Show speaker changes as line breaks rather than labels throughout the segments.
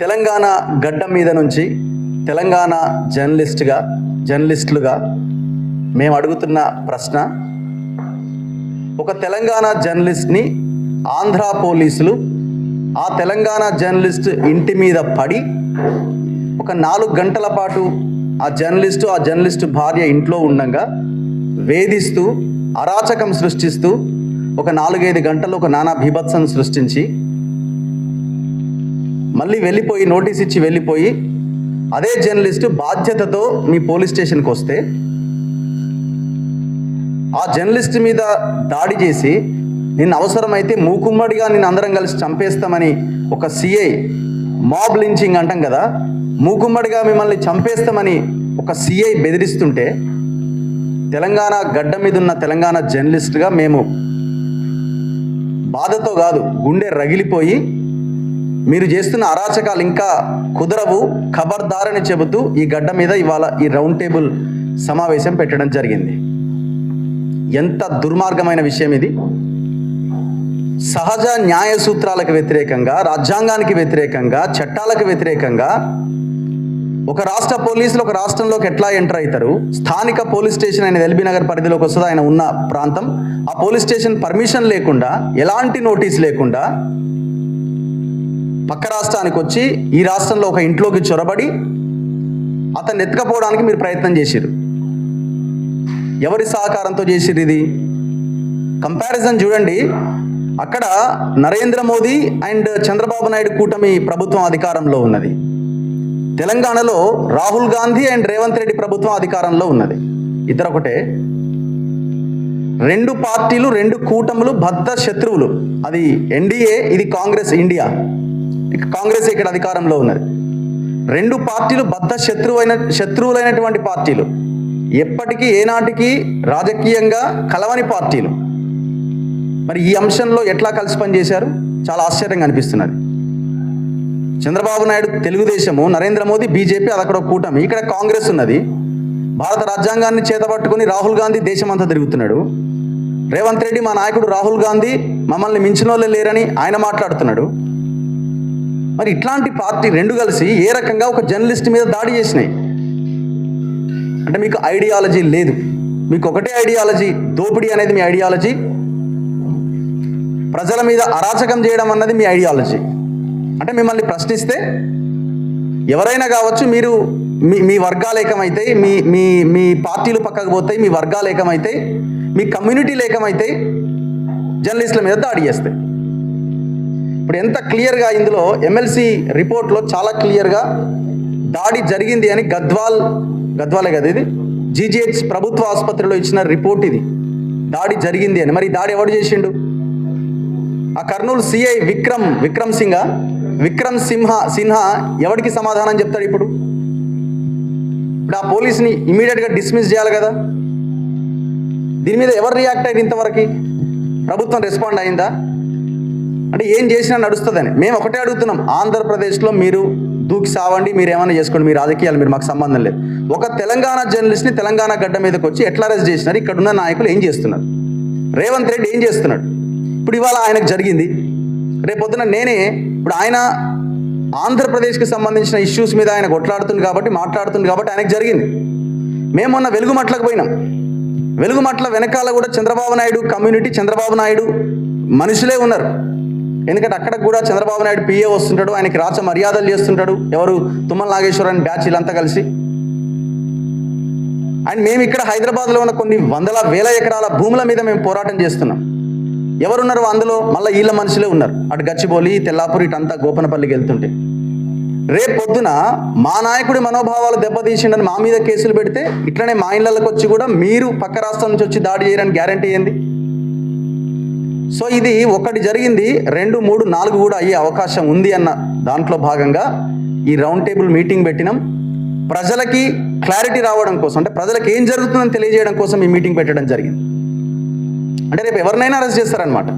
తెలంగాణ గడ్డ మీద నుంచి తెలంగాణ జర్నలిస్టులుగా మేము అడుగుతున్న ప్రశ్న, ఒక తెలంగాణ జర్నలిస్ట్ని ఆంధ్ర పోలీసులు ఆ తెలంగాణ జర్నలిస్ట్ ఇంటి మీద పడి ఒక 4 గంటల పాటు ఆ జర్నలిస్టు భార్య ఇంట్లో ఉండగా వేధిస్తూ అరాచకం సృష్టిస్తూ ఒక 4-5 గంటలు ఒక నానా బీభత్సం సృష్టించి మళ్ళీ వెళ్ళిపోయి నోటీస్ ఇచ్చి వెళ్ళిపోయి అదే జర్నలిస్టు బాధ్యతతో మీ పోలీస్ స్టేషన్కి వస్తే ఆ జర్నలిస్ట్ మీద దాడి చేసి నిన్ను అవసరమైతే మూకుమ్మడిగా నిన్ను అందరం కలిసి చంపేస్తామని ఒక సిఐ, మాబ్ లించింగ్ అంటాం కదా, మూకుమ్మడిగా మిమ్మల్ని చంపేస్తామని ఒక సిఐ బెదిరిస్తుంటే తెలంగాణ గడ్డ మీద ఉన్న తెలంగాణ జర్నలిస్టుగా మేము బాధతో కాదు గుండె రగిలిపోయి మీరు చేస్తున్న అరాచకాలు ఇంకా కుదరవు, ఖబర్దారని చెబుతూ ఈ గడ్డ మీద ఇవాళ ఈ రౌండ్ టేబుల్ సమావేశం పెట్టడం జరిగింది. ఎంత దుర్మార్గమైన విషయం ఇది! సహజ న్యాయ సూత్రాలకు వ్యతిరేకంగా, రాజ్యాంగానికి వ్యతిరేకంగా, చట్టాలకు వ్యతిరేకంగా ఒక రాష్ట్ర పోలీసులు ఒక రాష్ట్రంలోకి ఎట్లా ఎంటర్ అవుతారు? స్థానిక పోలీస్ స్టేషన్ ఆయన ఎల్బీ నగర్ పరిధిలోకి వస్తుంది, ఆయన ఉన్న ప్రాంతం. ఆ పోలీస్ స్టేషన్ పర్మిషన్ లేకుండా, ఎలాంటి నోటీస్ లేకుండా పక్క రాష్ట్రానికి వచ్చి ఈ రాష్ట్రంలో ఒక ఇంట్లోకి చొరబడి అతన్ని ఎత్తుకపోవడానికి మీరు ప్రయత్నం చేసిరు. ఎవరి సహకారంతో చేసిరు ఇది? కంపారిజన్ చూడండి. అక్కడ నరేంద్ర మోదీ అండ్ చంద్రబాబు నాయుడు కూటమి ప్రభుత్వం అధికారంలో ఉన్నది. తెలంగాణలో రాహుల్ గాంధీ అండ్ రేవంత్ రెడ్డి ప్రభుత్వం అధికారంలో ఉన్నది. ఇద్దరు ఒకటే. 2 పార్టీలు, 2 కూటములు బద్ధ శత్రువులు. అది ఎన్డీఏ, ఇది కాంగ్రెస్ ఇండియా. కాంగ్రెస్ ఇక్కడ అధికారంలో ఉన్నది. 2 పార్టీలు బద్ధ శత్రువులైనటువంటి పార్టీలు, ఎప్పటికీ ఏనాటికి రాజకీయంగా కలవని పార్టీలు. మరి ఈ అంశంలో ఎట్లా కలిసి పనిచేశారు? చాలా ఆశ్చర్యంగా అనిపిస్తున్నది. చంద్రబాబు నాయుడు తెలుగుదేశము, నరేంద్ర మోదీ బీజేపీ, అది అక్కడ కూటమి, ఇక్కడ కాంగ్రెస్ ఉన్నది. భారత రాజ్యాంగాన్ని చేతపట్టుకుని రాహుల్ గాంధీ దేశమంతా తిరుగుతున్నాడు. రేవంత్ రెడ్డి, మా నాయకుడు రాహుల్ గాంధీ, మమ్మల్ని మించిన వాళ్ళే లేరని ఆయన మాట్లాడుతున్నాడు. మరి ఇట్లాంటి పార్టీ 2 కలిసి ఏ రకంగా ఒక జర్నలిస్ట్ మీద దాడి చేసినాయి? అంటే మీకు ఐడియాలజీ లేదు. మీకు ఒకటే ఐడియాలజీ, దోపిడీ అనేది మీ ఐడియాలజీ, ప్రజల మీద అరాచకం చేయడం అన్నది మీ ఐడియాలజీ. అంటే మిమ్మల్ని ప్రశ్నిస్తే ఎవరైనా కావచ్చు, మీరు మీ వర్గాలు ఏకమైతే, మీ పార్టీలు పక్కకు పోతాయి, మీ వర్గాలు ఏకమైతే, మీ కమ్యూనిటీలు ఏకమైతే జర్నలిస్టుల మీద దాడి చేస్తాయి. ఇప్పుడు ఎంత క్లియర్గా ఇందులో ఎమ్మెల్సీ రిపోర్ట్లో చాలా క్లియర్గా దాడి జరిగింది అని గద్వాలే కదా ఇది, జీజీహెచ్ ప్రభుత్వ ఆసుపత్రిలో ఇచ్చిన రిపోర్ట్ ఇది, దాడి జరిగింది అని. మరి దాడి ఎవడు చేసిండు? ఆ కర్నూలు సిఐ విక్రమ్ సిన్హా ఎవరికి సమాధానం చెప్తాడు? ఇప్పుడు ఆ పోలీస్ని ఇమీడియట్గా డిస్మిస్ చేయాలి కదా. దీని మీద ఎవరు రియాక్ట్ అయ్యారు? ఇంతవరకు ప్రభుత్వం రెస్పాండ్ అయిందా? అంటే ఏం చేసినా నడుస్తుందని మేము ఒకటే అడుగుతున్నాం. ఆంధ్రప్రదేశ్లో మీరు దూకి సావండి, మీరు ఏమైనా చేసుకోండి, మీ రాజకీయాలు మీరు మాకు సంబంధం లేదు. ఒక తెలంగాణ జర్నలిస్ట్ని తెలంగాణ గడ్డ మీదకి వచ్చి ఎట్లా అరెస్ట్ చేసినారు? ఇక్కడున్న నాయకులు ఏం చేస్తున్నారు? రేవంత్ రెడ్డి ఏం చేస్తున్నాడు? ఇప్పుడు ఇవాళ ఆయనకు జరిగింది, రేపొద్దున ఇప్పుడు ఆయన ఆంధ్రప్రదేశ్కి సంబంధించిన ఇష్యూస్ మీద ఆయన కొట్లాడుతుంది కాబట్టి, మాట్లాడుతుంది కాబట్టి ఆయనకు జరిగింది. మేము మొన్న వెలుగుమట్లకు పోయినాం. వెలుగుమట్ల వెనకాల కూడా చంద్రబాబు నాయుడు కమ్యూనిటీ, చంద్రబాబు నాయుడు మనుషులే ఉన్నారు. ఎందుకంటే అక్కడ కూడా చంద్రబాబు నాయుడు పిఏ వస్తుంటాడు, ఆయనకి రాచ మర్యాదలు చేస్తుంటాడు. ఎవరు? తుమ్మల నాగేశ్వరరావు బ్యాచ్, వీళ్ళంతా కలిసి. అండ్ మేము ఇక్కడ హైదరాబాద్లో ఉన్న కొన్ని వందల వేల ఎకరాల భూముల మీద మేము పోరాటం చేస్తున్నాం. ఎవరున్నారు అందులో? మళ్ళీ వీళ్ళ మనుషులే ఉన్నారు. అటు గచ్చిబౌలి, తెల్లాపూర్, ఇటంతా గోపనపల్లికి వెళ్తుంటే రేపు పొద్దున మా నాయకుడి మనోభావాలు దెబ్బతీసిండని మా మీద కేసులు పెడితే, ఇట్లనే మా ఇళ్ళకి వచ్చి కూడా మీరు పక్క రాష్ట్రం నుంచి వచ్చి దాడి చేయడానికి గ్యారంటీ ఏంది? సో ఇది ఒకటి జరిగింది, 2, 3, 4 కూడా అయ్యే అవకాశం ఉంది అన్న దాంట్లో భాగంగా ఈ రౌండ్ టేబుల్ మీటింగ్ పెట్టినాం. ప్రజలకి క్లారిటీ రావడం కోసం, అంటే ప్రజలకు ఏం జరుగుతుందని తెలియజేయడం కోసం ఈ మీటింగ్ పెట్టడం జరిగింది. అంటే రేపు ఎవరినైనా అరెస్ట్ చేస్తారనమాట.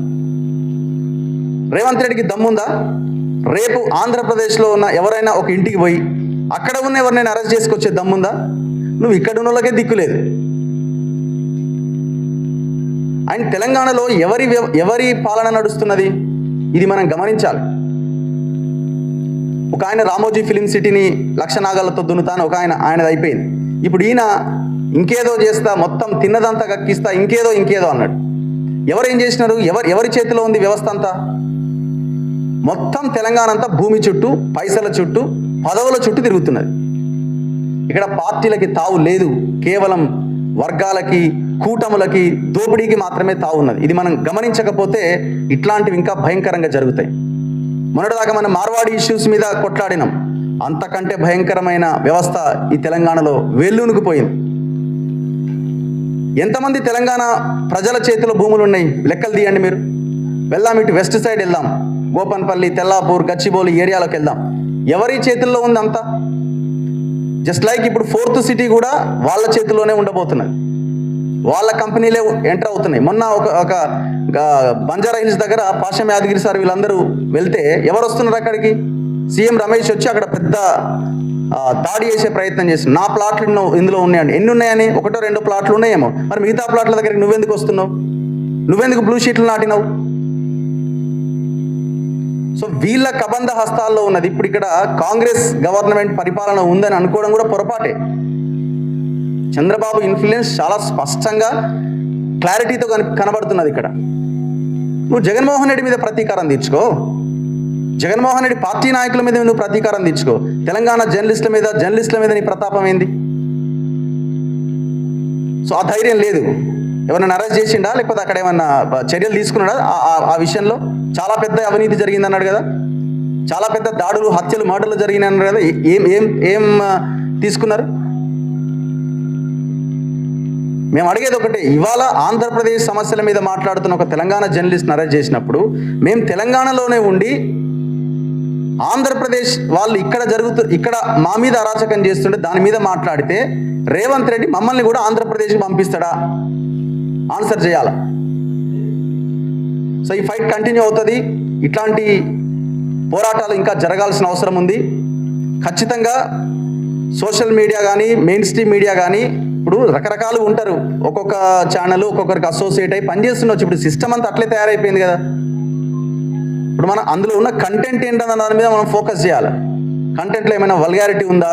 రేవంత్ రెడ్డికి దమ్ముందా? రేపు ఆంధ్రప్రదేశ్లో ఉన్న ఎవరైనా ఒక ఇంటికి పోయి అక్కడ ఉన్న ఎవరినైనా అరెస్ట్ చేసుకొచ్చే దమ్ముందా? నువ్వు ఇక్కడ ఉన్న వాళ్ళకే దిక్కులేదు. అండ్ తెలంగాణలో ఎవరి పాలన నడుస్తున్నది? ఇది మనం గమనించాలి. ఒక ఆయన రామోజీ ఫిలిం సిటీని లక్ష నాగాలతో దున్నుతాను, ఒక ఆయనది అయిపోయింది. ఇప్పుడు ఈయన ఇంకేదో చేస్తా, మొత్తం తిన్నదంతా కక్కిస్తా, ఇంకేదో అన్నాడు. ఎవరేం చేసినారు? ఎవరి చేతిలో ఉంది వ్యవస్థ అంతా? మొత్తం తెలంగాణ అంతా భూమి చుట్టూ, పైసల చుట్టూ, పదవుల చుట్టూ తిరుగుతున్నది. ఇక్కడ పార్టీలకి తావు లేదు, కేవలం వర్గాలకి, కూటములకి, దోపిడీకి మాత్రమే తావు ఉన్నది. ఇది మనం గమనించకపోతే ఇట్లాంటివి ఇంకా భయంకరంగా జరుగుతాయి. మొన్నటిదాకా మనం మార్వాడి ఇష్యూస్ మీద కొట్లాడినాం. అంతకంటే భయంకరమైన వ్యవస్థ ఈ తెలంగాణలో వేళ్ళూనుకుపోయింది. ఎంతమంది తెలంగాణ ప్రజల చేతిలో భూములు ఉన్నాయి లెక్కలు తీయండి మీరు. వెళ్దాం, ఇటు వెస్ట్ సైడ్ వెళ్దాం, గోపన్పల్లి, తెల్లాపూర్, గచ్చిబౌలి ఏరియాలోకి వెళ్దాం. ఎవరి చేతుల్లో ఉంది అంతా? జస్ట్ లైక్ ఇప్పుడు 4th సిటీ కూడా వాళ్ళ చేతుల్లోనే ఉండబోతున్నది, వాళ్ళ కంపెనీలే ఎంటర్ అవుతున్నాయి. మొన్న ఒక బంజారా హిల్స్ దగ్గర పాషం యాదగిరి సార్ వీళ్ళందరూ వెళ్తే ఎవరు వస్తున్నారు అక్కడికి? సీఎం రమేష్ వచ్చి అక్కడ పెద్ద దాడి చేసే ప్రయత్నం చేస్తున్నాడు. నా ప్లాట్లు ఇందులో ఉన్నాయండి. ఎన్ని ఉన్నాయని? 1-2 ప్లాట్లు ఉన్నాయేమో. మరి మిగతా ప్లాట్ల దగ్గరికి నువ్వెందుకు వస్తున్నావు? నువ్వెందుకు బ్లూ షీట్లు నాటినావు? సో వీళ్ళ కబంధ హస్తాల్లో ఉన్నది. ఇప్పుడు ఇక్కడ కాంగ్రెస్ గవర్నమెంట్ పరిపాలన ఉందని అనుకోవడం కూడా పొరపాటే. చంద్రబాబు ఇన్ఫ్లుయెన్స్ చాలా స్పష్టంగా క్లారిటీతో కనబడుతున్నది ఇక్కడ. నువ్వు జగన్మోహన్ రెడ్డి మీద ప్రతీకారం తీర్చుకో, జగన్మోహన్ రెడ్డి పార్టీ నాయకుల మీద నువ్వు ప్రతీకారం తీర్చుకో. తెలంగాణ జర్నలిస్టుల మీద నీ ప్రతాపం ఏంది? సో ఆ ధైర్యం లేదు. ఎవరైనా అరెస్ట్ చేసిండా, లేకపోతే అక్కడ ఏమన్నా చర్యలు తీసుకున్నాడా? ఆ విషయంలో చాలా పెద్ద అవినీతి జరిగింది అన్నాడు కదా, చాలా పెద్ద దాడులు, హత్యలు, మర్డర్లు జరిగినాయి అన్నాడు కదా. ఏం తీసుకున్నారు? మేము అడిగేది ఒకటే, ఇవాళ ఆంధ్రప్రదేశ్ సమస్యల మీద మాట్లాడుతున్న ఒక తెలంగాణ జర్నలిస్ట్ని అరెస్ట్ చేసినప్పుడు మేము తెలంగాణలోనే ఉండి ఆంధ్రప్రదేశ్ వాళ్ళు ఇక్కడ మా మీద అరాచకం చేస్తుంటే దాని మీద మాట్లాడితే రేవంత్ రెడ్డి మమ్మల్ని కూడా ఆంధ్రప్రదేశ్కి పంపిస్తాడా? ఆన్సర్ చేయాల. సో ఈ ఫైట్ కంటిన్యూ అవుతుంది. ఇట్లాంటి పోరాటాలు ఇంకా జరగాల్సిన అవసరం ఉంది. ఖచ్చితంగా సోషల్ మీడియా కానీ, మెయిన్ స్ట్రీమ్ మీడియా కానీ, ఇప్పుడు రకరకాలు ఉంటారు, ఒక్కొక్క ఛానల్ ఒక్కొక్కరికి అసోసియేట్ అయ్యి పనిచేస్తుండొచ్చు. ఇప్పుడు సిస్టమ్ అంతా అట్లే తయారైపోయింది కదా. ఇప్పుడు మనం అందులో ఉన్న కంటెంట్ ఏంటన్న దాని మీద మనం ఫోకస్ చేయాలి. కంటెంట్లో ఏమైనా వల్గారిటీ ఉందా?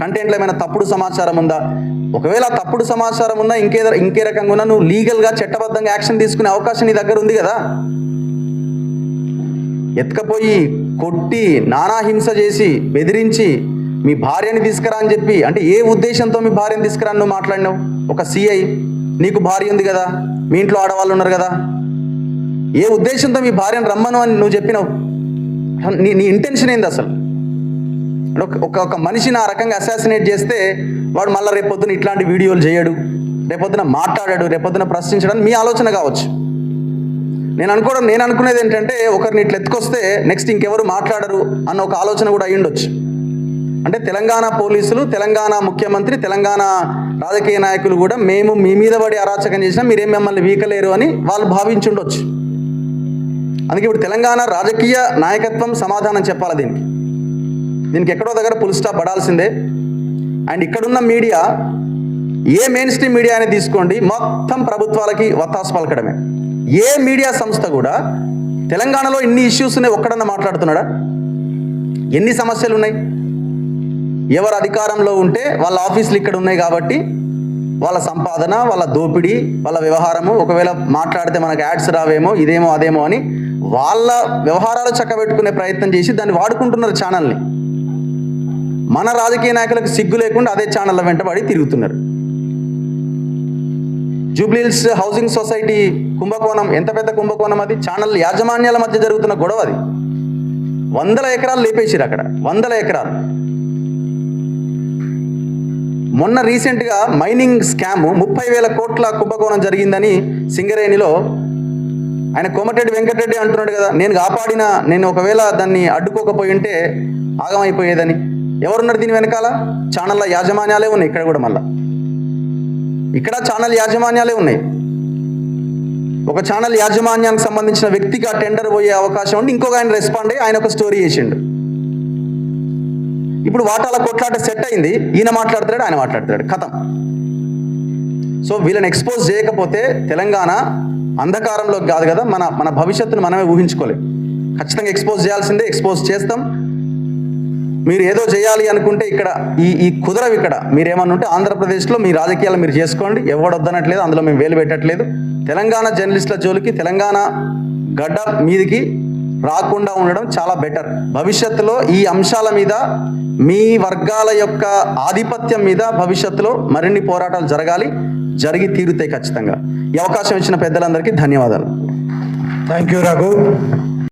కంటెంట్లో ఏమైనా తప్పుడు సమాచారం ఉందా? ఒకవేళ తప్పుడు సమాచారం ఉన్నా ఇంకే రకంగా ఉన్నా నువ్వు లీగల్గా చట్టబద్ధంగా యాక్షన్ తీసుకునే అవకాశం నీ దగ్గర ఉంది కదా. ఎత్తుకపోయి కొట్టి నానా హింస చేసి బెదిరించి మీ భార్యని తీసుకురా అని చెప్పి, అంటే ఏ ఉద్దేశంతో మీ భార్యని తీసుకురా నువ్వు మాట్లాడినావు? ఒక సిఐ, నీకు భార్య ఉంది కదా, మీ ఇంట్లో ఆడవాళ్ళు ఉన్నారు కదా, ఏ ఉద్దేశంతో మీ భార్యను రమ్మను అని నువ్వు చెప్పినావు? నీ ఇంటెన్షన్ ఏంది అసలు? ఒక మనిషిని ఆ రకంగా అసాసినేట్ చేస్తే వాడు మళ్ళీ రేపొద్దున ఇట్లాంటి వీడియోలు చేయడు, రేపొద్దున మాట్లాడాడు, రేపొద్దున ప్రశ్నించడం మీ ఆలోచన కావచ్చు. నేను అనుకునేది ఏంటంటే ఒకరిని ఇట్లా ఎత్తుకొస్తే నెక్స్ట్ ఇంకెవరు మాట్లాడరు అన్న ఒక ఆలోచన కూడా అయ్యుండొచ్చు. అంటే తెలంగాణ పోలీసులు, తెలంగాణ ముఖ్యమంత్రి, తెలంగాణ రాజకీయ నాయకులు కూడా మేము మీ మీద పడి అరాచకం చేసినా మీరేం మమ్మల్ని వీకలేరు అని వాళ్ళు భావించుండొచ్చు. అందుకే ఇప్పుడు తెలంగాణ రాజకీయ నాయకత్వం సమాధానం చెప్పాలి దీనికి ఎక్కడో దగ్గర ఫుల్ స్టాప్ పడాల్సిందే. అండ్ ఇక్కడున్న మీడియా, ఏ మెయిన్ స్ట్రీమ్ మీడియా అనేది తీసుకోండి, మొత్తం ప్రభుత్వాలకి వత్తాసు పలకడమే. ఏ మీడియా సంస్థ కూడా తెలంగాణలో ఇన్ని ఇష్యూస్ ఉన్నాయి ఒక్కడన్నా మాట్లాడుతున్నాడా? ఎన్ని సమస్యలు ఉన్నాయి? ఎవరు అధికారంలో ఉంటే వాళ్ళ ఆఫీసులు ఇక్కడ ఉన్నాయి కాబట్టి వాళ్ళ సంపాదన, వాళ్ళ దోపిడీ, వాళ్ళ వ్యవహారము, ఒకవేళ మాట్లాడితే మనకు యాడ్స్ రావేమో, ఇదేమో అదేమో అని వాళ్ళ వ్యవహారాలు చక్కబెట్టుకునే ప్రయత్నం చేసి దాన్ని వాడుకుంటున్నారు ఛానల్ని. మన రాజకీయ నాయకులకు సిగ్గు లేకుండా అదే ఛానళ్ళ వెంటబడి తిరుగుతున్నారు. జూబ్లీహిల్స్ హౌసింగ్ సొసైటీ కుంభకోణం, ఎంత పెద్ద కుంభకోణం అది! ఛానల్ యాజమాన్యాల మధ్య జరుగుతున్న గొడవ అది. 100 ఎకరాలు లేపేసిరు అక్కడ, 100 ఎకరాలు. మొన్న రీసెంట్గా మైనింగ్ స్కామ్ 30,000 కోట్ల కుంభకోణం జరిగిందని సింగరేణిలో ఆయన కోమటిరెడ్డి వెంకటరెడ్డి అంటున్నాడు కదా, నేను ఒకవేళ దాన్ని అడ్డుకోకపోయి ఉంటే ఆగమైపోయేదని. ఎవరున్నారు దీని వెనకాల? ఛానళ్ళ యాజమాన్యాలే ఉన్నాయి. ఇక్కడ కూడా మళ్ళీ ఇక్కడ ఛానల్ యాజమాన్యాలే ఉన్నాయి. ఒక ఛానల్ యాజమాన్యానికి సంబంధించిన వ్యక్తికి ఆ టెండర్ పోయే అవకాశం ఉండి ఇంకొక ఆయన రెస్పాండ్ అయ్యి ఆయన ఒక స్టోరీ చేసిండు. ఇప్పుడు వాటాల కొట్లాట సెట్ అయింది, ఈయన మాట్లాడుతున్నాడు, ఆయన మాట్లాడుతున్నాడు, కథం. సో వీళ్ళని ఎక్స్పోజ్ చేయకపోతే తెలంగాణ అంధకారంలోకి కాదు కదా, మన భవిష్యత్తును మనమే ఊహించుకోలేం. ఖచ్చితంగా ఎక్స్పోజ్ చేయాల్సిందే, ఎక్స్పోజ్ చేస్తాం. మీరు ఏదో చేయాలి అనుకుంటే ఇక్కడ ఈ కుదరవు. ఇక్కడ మీరేమన్నా ఉంటే ఆంధ్రప్రదేశ్లో మీ రాజకీయాలు మీరు చేసుకోండి, ఎవడొద్దనట్లేదు, అందులో మేము వేలు పెట్టట్లేదు. తెలంగాణ జర్నలిస్టుల జోలికి, తెలంగాణ గడ్డ మీదికి రాకుండా ఉండడం చాలా బెటర్. భవిష్యత్తులో ఈ అంశాల మీద, మీ వర్గాల యొక్క ఆధిపత్యం మీద భవిష్యత్తులో మరిన్ని పోరాటాలు జరిగి తీరుతాయి ఖచ్చితంగా. ఈ అవకాశం ఇచ్చిన పెద్దలందరికీ ధన్యవాదాలు.
Thank you Raghu.